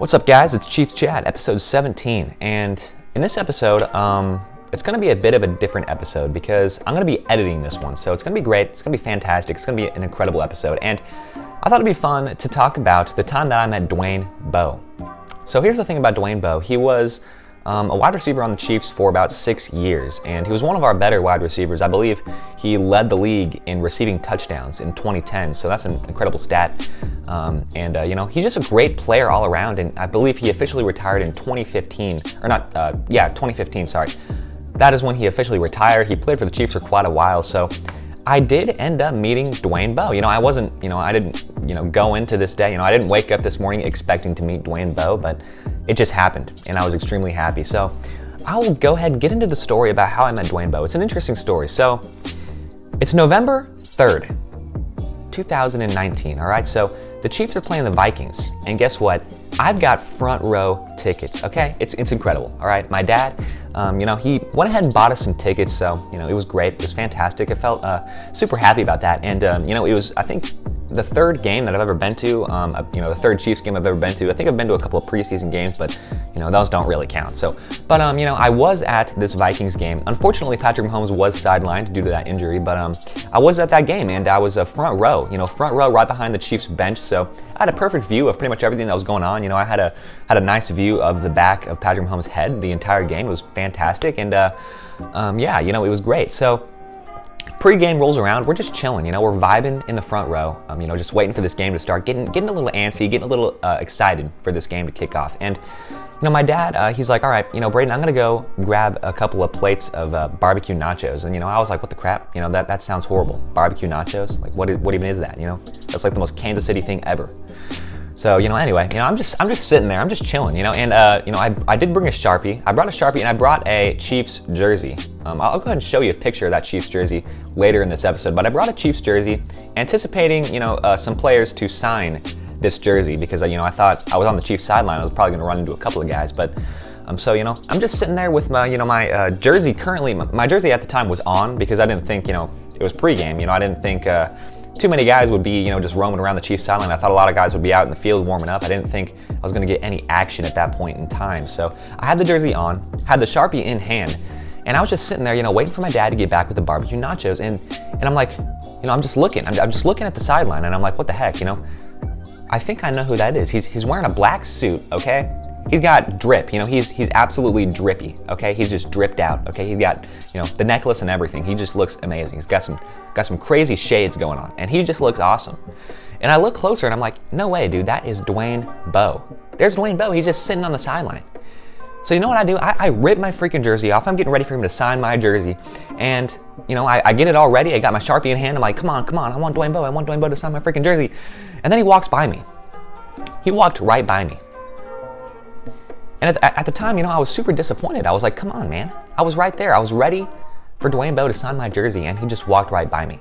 What's up, guys? It's Chiefs Chat, episode 17, and in this episode, it's going to be a bit of a different episode because I'm going to be editing this one, so it's going to be great, it's going to be fantastic, it's going to be an incredible episode, and I thought it'd be fun to talk about the time that I met Dwayne Bowe. So here's the thing about Dwayne Bowe. He was a wide receiver on the Chiefs for about 6 years, and he was one of our better wide receivers. I believe he led the league in receiving touchdowns in 2010, so that's an incredible stat. He's just a great player all around, and I believe he officially retired in 2015, 2015, sorry. That is when he officially retired. He played for the Chiefs for quite a while, so I did end up meeting Dwayne Bowe. I didn't go into this day, I didn't wake up this morning expecting to meet Dwayne Bowe, but it just happened, and I was extremely happy. So I'll go ahead and get into the story about how I met Dwayne Bowe. It's an interesting story. So it's November 3rd, 2019, all right? So the Chiefs are playing the Vikings, and guess what? I've got front row tickets, okay? It's incredible, all right? My dad, he went ahead and bought us some tickets, so, it was great. It was fantastic. I felt super happy about that, and, it was, I think, the third game that I've ever been to, the third Chiefs game I've ever been to. I think I've been to a couple of preseason games, but, those don't really count. So, but, I was at this Vikings game. Unfortunately, Patrick Mahomes was sidelined due to that injury, but I was at that game, and I was a front row right behind the Chiefs bench, so I had a perfect view of pretty much everything that was going on. I had a nice view of the back of Patrick Mahomes' head the entire game. It was fantastic, and it was great. So pre-game rolls around, we're just chilling, we're vibing in the front row, just waiting for this game to start, getting a little antsy, getting a little excited for this game to kick off. And my dad, he's like, all right, Braden, I'm gonna go grab a couple of plates of barbecue nachos. And I was like, what the crap? That sounds horrible. Barbecue nachos? Like, what even is that? That's like the most Kansas City thing ever. So, anyway, I'm just sitting there, I'm just chilling, and, I did bring a Sharpie. I brought a Sharpie and I brought a Chiefs jersey. I'll go ahead and show you a picture of that Chiefs jersey later in this episode, but I brought a Chiefs jersey anticipating, some players to sign this jersey because, I thought I was on the Chiefs sideline. I was probably gonna run into a couple of guys, but, I'm just sitting there with my, my jersey currently, my jersey at the time was on because I didn't think, it was pregame, I didn't think, too many guys would be, just roaming around the Chiefs sideline. I thought a lot of guys would be out in the field warming up. I didn't think I was going to get any action at that point in time. So I had the jersey on, had the Sharpie in hand, and I was just sitting there, waiting for my dad to get back with the barbecue nachos. And I'm like, I'm just looking. I'm just looking at the sideline, and I'm like, what the heck, I think I know who that is. He's wearing a black suit, okay? He's got drip, he's absolutely drippy, okay? He's just dripped out, okay? He's got, the necklace and everything. He just looks amazing. He's got some crazy shades going on, and he just looks awesome. And I look closer, and I'm like, no way, dude, that is Dwayne Bowe. There's Dwayne Bowe. He's just sitting on the sideline. So you know what I do? I rip my freaking jersey off. I'm getting ready for him to sign my jersey, and I get it all ready. I got my Sharpie in hand. I'm like, come on, I want Dwayne Bowe. I want Dwayne Bowe to sign my freaking jersey. And then he walks by me. He walked right by me. And at the time, I was super disappointed. I was like, come on, man. I was right there. I was ready for Dwayne Bowe to sign my jersey, and he just walked right by me.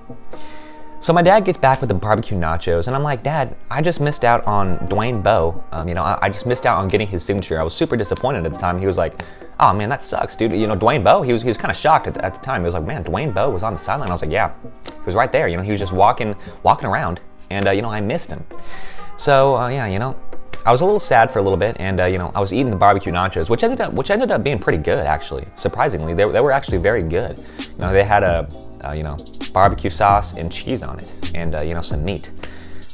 So my dad gets back with the barbecue nachos, and I'm like, Dad, I just missed out on Dwayne Bowe. I just missed out on getting his signature. I was super disappointed at the time. He was like, oh, man, that sucks, dude. Dwayne Bowe, he was kind of shocked at the time. He was like, man, Dwayne Bowe was on the sideline. I was like, yeah, he was right there. He was just walking around, and, I missed him. So, I was a little sad for a little bit, and I was eating the barbecue nachos, which ended up being pretty good, actually. Surprisingly, they were actually very good. They had a barbecue sauce and cheese on it, and some meat,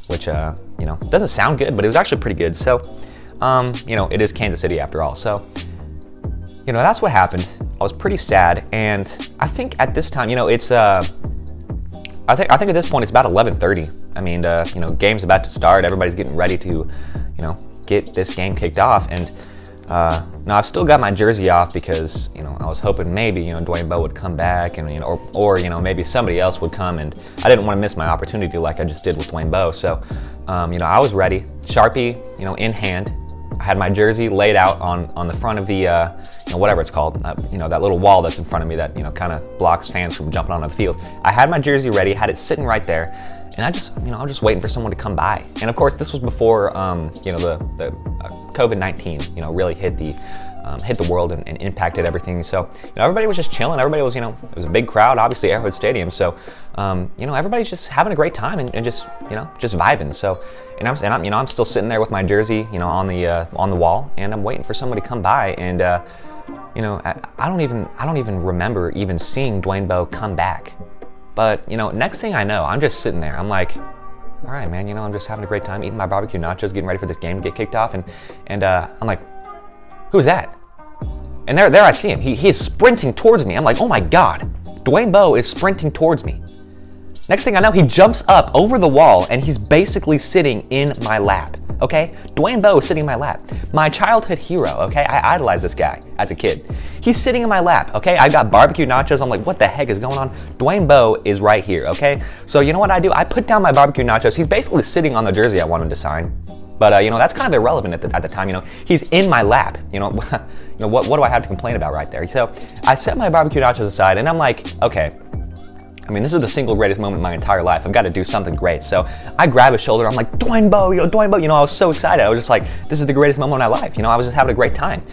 which doesn't sound good, but it was actually pretty good. So, it is Kansas City after all. So, that's what happened. I was pretty sad, and I think at this time, it's I think at this point it's about 11:30. I mean, game's about to start. Everybody's getting ready to, get this game kicked off. And now I've still got my jersey off because, I was hoping maybe, Dwayne Bowe would come back and, or maybe somebody else would come. And I didn't want to miss my opportunity like I just did with Dwayne Bowe. So, I was ready, Sharpie, in hand. I had my jersey laid out on the front of the, whatever it's called, that little wall that's in front of me that, kind of blocks fans from jumping on the field. I had my jersey ready, had it sitting right there, and I was just waiting for someone to come by. And of course, this was before, the COVID-19, really hit the hit the world and impacted everything. So, everybody was just chilling. Everybody was, it was a big crowd, obviously Arrowhead Stadium. So, everybody's just having a great time and just, just vibing. So, I'm still sitting there with my jersey, on the wall, and I'm waiting for somebody to come by. And, I don't even remember even seeing Dwayne Bowe come back. But, next thing I know, I'm just sitting there. I'm like, all right, man, I'm just having a great time, eating my barbecue nachos, getting ready for this game to get kicked off. And I'm like, who's that? And there I see him. He is sprinting towards me. I'm like, oh my God, Dwayne Bowe is sprinting towards me. Next thing I know, he jumps up over the wall and he's basically sitting in my lap, okay? Dwayne Bowe is sitting in my lap. My childhood hero, okay? I idolized this guy as a kid. He's sitting in my lap, okay? I got barbecue nachos. I'm like, what the heck is going on? Dwayne Bowe is right here, okay? So you know what I do? I put down my barbecue nachos. He's basically sitting on the jersey I want him to sign. But, that's kind of irrelevant at the time, He's in my lap, what do I have to complain about right there? So I set my barbecue nachos aside, and I'm like, okay, this is the single greatest moment of my entire life. I've got to do something great. So I grab his shoulder. I'm like, Dwayne Bowe, Dwayne Bowe. I was so excited. I was just like, this is the greatest moment of my life. I was just having a great time.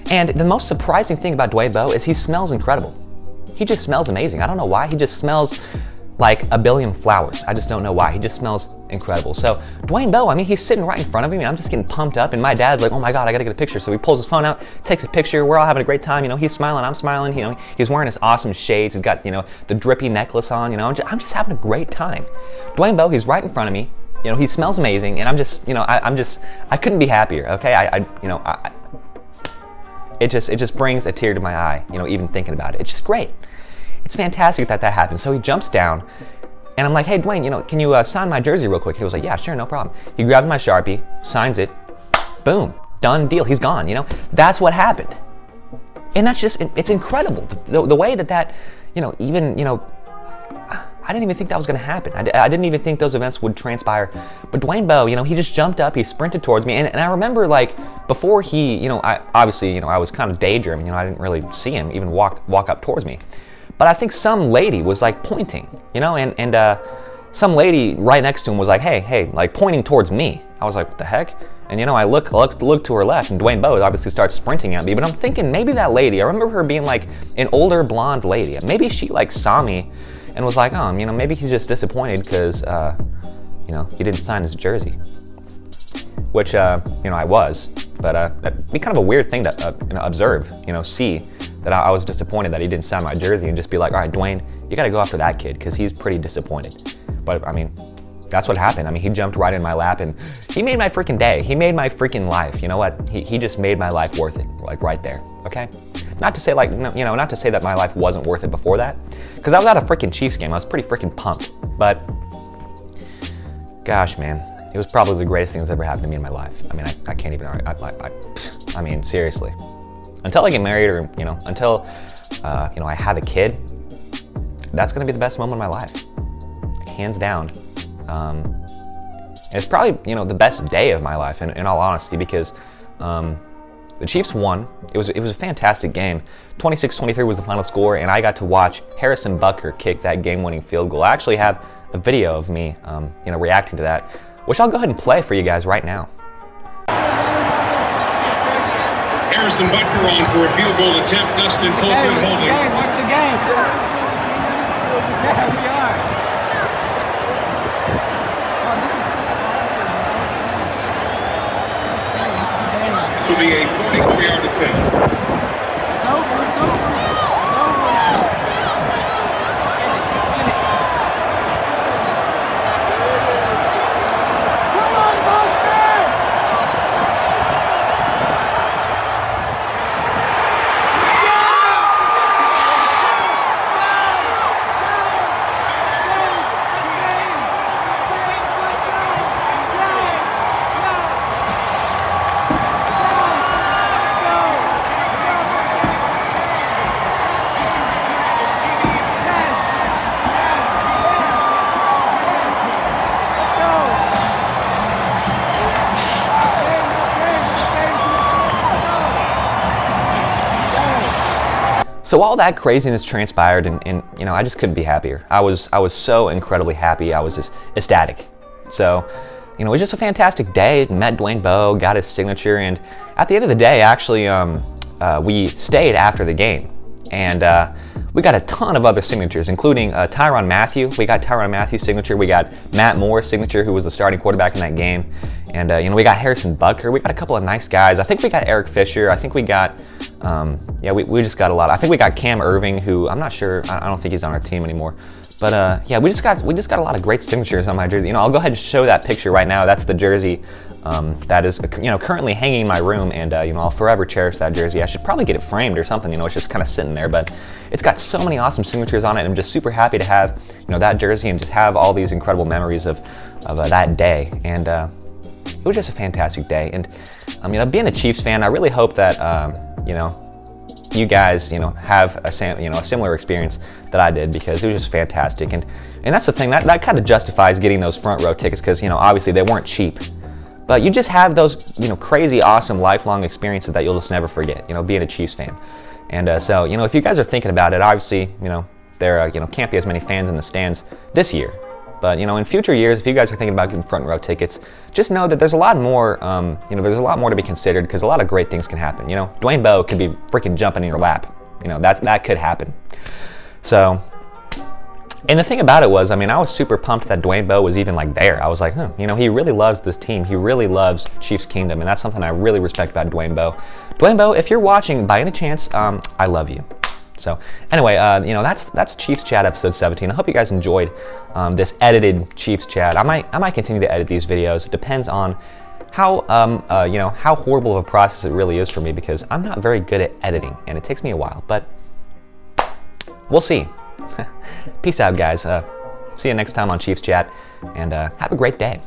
And the most surprising thing about Dwayne Bowe is he smells incredible. He just smells amazing. I don't know why. He just smells like a billion flowers. I just don't know why. He just smells incredible. So Dwayne Bowe, he's sitting right in front of me, and I'm just getting pumped up, and my dad's like, oh my God, I gotta get a picture. So he pulls his phone out, takes a picture. We're all having a great time. He's smiling, I'm smiling. He's wearing his awesome shades. He's got, the drippy necklace on. I'm just having a great time. Dwayne Bowe, he's right in front of me. He smells amazing, and I'm just, I couldn't be happier. Okay, it just brings a tear to my eye. Even thinking about it. It's just great. It's fantastic that happened. So he jumps down, and I'm like, hey, Dwayne, can you sign my jersey real quick? He was like, yeah, sure, no problem. He grabs my Sharpie, signs it, boom, done deal. He's gone, That's what happened. And that's just, it's incredible. The way that even, I didn't even think that was going to happen. I didn't even think those events would transpire. But Dwayne Bowe, he just jumped up, he sprinted towards me. And I remember, before he, I was kind of daydreaming, I didn't really see him even walk up towards me. But I think some lady was pointing, and some lady right next to him was like, hey, pointing towards me. I was like, what the heck? And I look to her left, and Dwayne Bowe obviously starts sprinting at me. But I'm thinking maybe that lady, I remember her being an older blonde lady. Maybe she saw me and was like, oh, maybe he's just disappointed because, he didn't sign his jersey. Which, I was. But that'd be kind of a weird thing to observe, see that I was disappointed that he didn't sign my jersey, and just be like, all right, Dwayne, you got to go after that kid because he's pretty disappointed. But that's what happened. He jumped right in my lap, and he made my freaking day. He made my freaking life. You know what? He just made my life worth it, right there. Okay. Not to say not to say that my life wasn't worth it before that, because I was at a freaking Chiefs game. I was pretty freaking pumped. But gosh, man, it was probably the greatest thing that's ever happened to me in my life. I can't even argue. Seriously. Until I get married, or until I have a kid, that's gonna be the best moment of my life, hands down. And it's probably the best day of my life, in all honesty, because the Chiefs won. It was a fantastic game. 26-23 was the final score, and I got to watch Harrison Butker kick that game-winning field goal. I actually have a video of me, reacting to that, which I'll go ahead and play for you guys right now. Harrison Butker on for a field goal attempt. Dustin Colquitt holding. Watch the game. Yeah, we are. This will be a 44-yard attempt. It's over. It's over. It's over. Let's get it. Let's get it. Come on, Butker! So all that craziness transpired, and I just couldn't be happier. I was so incredibly happy. I was just ecstatic. So, it was just a fantastic day. Met Dwayne Bowe, got his signature, and at the end of the day, actually, we stayed after the game, and we got a ton of other signatures, including Tyrann Mathieu. We got Tyrann Mathieu's signature. We got Matt Moore's signature, who was the starting quarterback in that game. And, we got Harrison Butker. We got a couple of nice guys. I think we got Eric Fisher. I think we got, we just got a lot. I think we got Cam Irving, who I'm not sure, I don't think he's on our team anymore. But we just got a lot of great signatures on my jersey. I'll go ahead and show that picture right now. That's the jersey that is currently hanging in my room, and I'll forever cherish that jersey. I should probably get it framed or something. It's just kind of sitting there, but it's got so many awesome signatures on it. And I'm just super happy to have that jersey and just have all these incredible memories of that day. And it was just a fantastic day. And being a Chiefs fan, I really hope that you guys, have a similar experience that I did, because it was just fantastic. And that's the thing, that kind of justifies getting those front row tickets, because, obviously they weren't cheap. But you just have those, crazy, awesome, lifelong experiences that you'll just never forget, being a Chiefs fan. And so, if you guys are thinking about it, obviously, there, can't be as many fans in the stands this year. But, in future years, if you guys are thinking about getting front row tickets, just know that there's a lot more, there's a lot more to be considered, because a lot of great things can happen. Dwayne Bowe could be freaking jumping in your lap. That could happen. So, and the thing about it was, I was super pumped that Dwayne Bowe was even there. I was like, he really loves this team. He really loves Chiefs Kingdom, and that's something I really respect about Dwayne Bowe. Dwayne Bowe, if you're watching by any chance, I love you. So anyway, that's Chiefs Chat episode 17. I hope you guys enjoyed this edited Chiefs Chat. I might continue to edit these videos. It depends on how how horrible of a process it really is for me, because I'm not very good at editing, and it takes me a while. But we'll see. Peace out, guys. See you next time on Chiefs Chat, and have a great day.